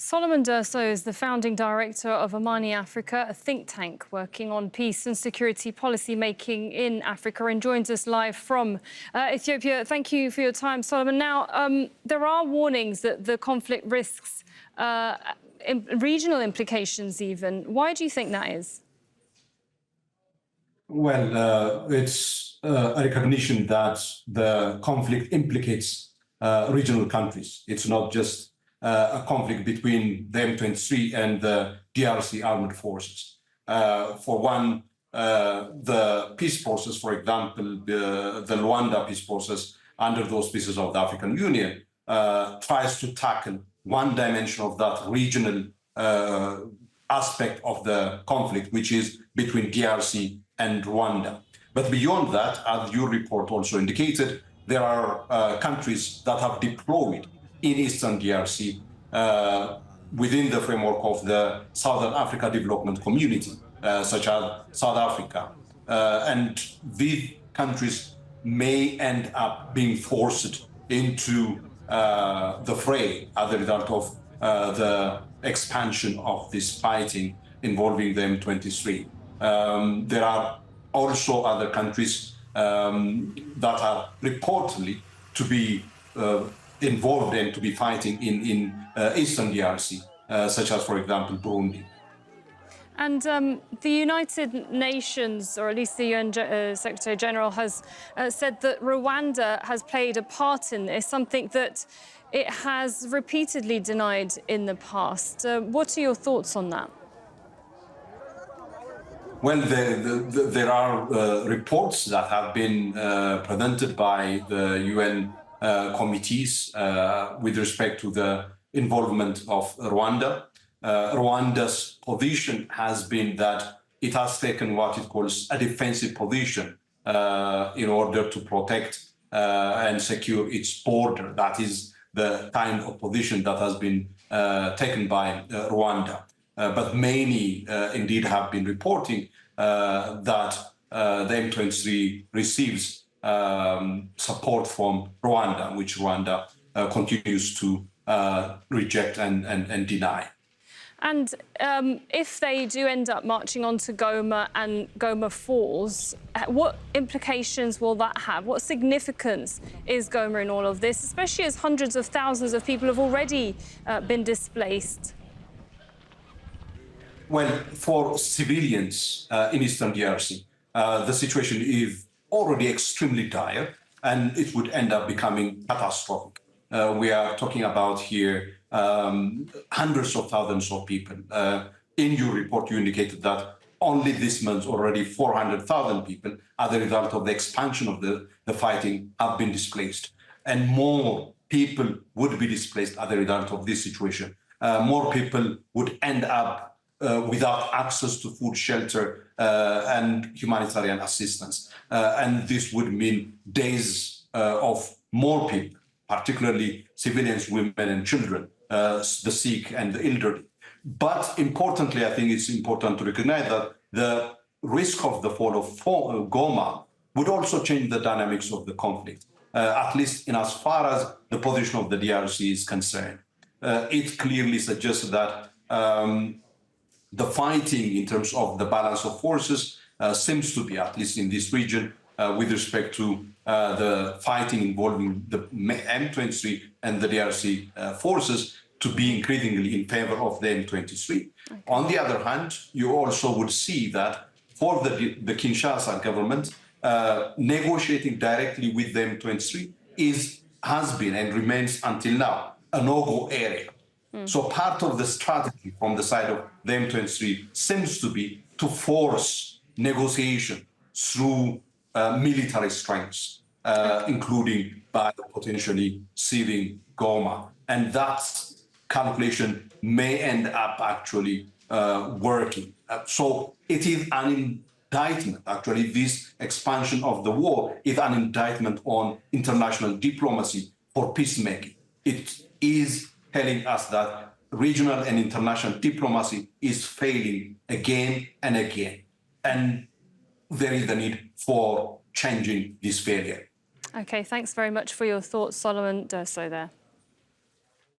Solomon Dersso is the founding director of Omani Africa, a think tank working on peace and security policy making in Africa, and joins us live from Ethiopia. Thank you for your time, Solomon. Now, there are warnings that the conflict risks regional implications even. Why do you think that is? Well, it's a recognition that the conflict implicates regional countries. It's not just a conflict between the M23 and the DRC armed forces. For one, the peace process, for example, the Luanda peace process under the auspices of the African Union tries to tackle one dimension of that regional aspect of the conflict, which is between DRC and Rwanda. But beyond that, as your report also indicated, there are countries that have deployed in Eastern DRC within the framework of the Southern Africa Development Community, such as South Africa. And these countries may end up being forced into the fray as a result of the expansion of this fighting involving the M23. There are also other countries that are reportedly to be involved and to be fighting in Eastern DRC, such as, for example, Burundi. And the United Nations, or at least the UN Secretary General, has said that Rwanda has played a part in this, something that it has repeatedly denied in the past. What are your thoughts on that? Well, there are reports that have been presented by the UN committees with respect to the involvement of Rwanda. Rwanda's position has been that it has taken what it calls a defensive position in order to protect and secure its border. That is the kind of position that has been taken by Rwanda. But many indeed have been reporting that the M23 receives support from Rwanda, which Rwanda continues to reject and deny. And if they do end up marching on to Goma and Goma falls, what implications will that have? What significance is Goma in all of this, especially as hundreds of thousands of people have already been displaced? Well, for civilians in Eastern DRC, the situation is already extremely dire, and it would end up becoming catastrophic. We are talking about here hundreds of thousands of people. In your report, you indicated that only this month already 400,000 people, as a result of the expansion of the fighting, have been displaced. And more people would be displaced as a result of this situation. More people would end up without access to food, shelter, and humanitarian assistance. And this would mean days of more people, particularly civilians, women and children, the sick and the elderly. But importantly, I think it's important to recognize that the risk of the fall of Goma would also change the dynamics of the conflict, at least in as far as the position of the DRC is concerned. It clearly suggests that the fighting in terms of the balance of forces seems to be, at least in this region, with respect to the fighting involving the M23 and the DRC forces, to be increasingly in favor of the M23. Okay. On the other hand, you also would see that for the Kinshasa government, negotiating directly with the M23 has been and remains until now a no-go area. So part of the strategy from the side of the M23 seems to be to force negotiation through military strengths, including by potentially ceding Goma. And that calculation may end up actually working. So it is an indictment, actually, this expansion of the war is an indictment on international diplomacy for peacemaking. It is telling us that regional and international diplomacy is failing again and again. And there is the need for changing this failure. OK, thanks very much for your thoughts, Solomon Dersso there.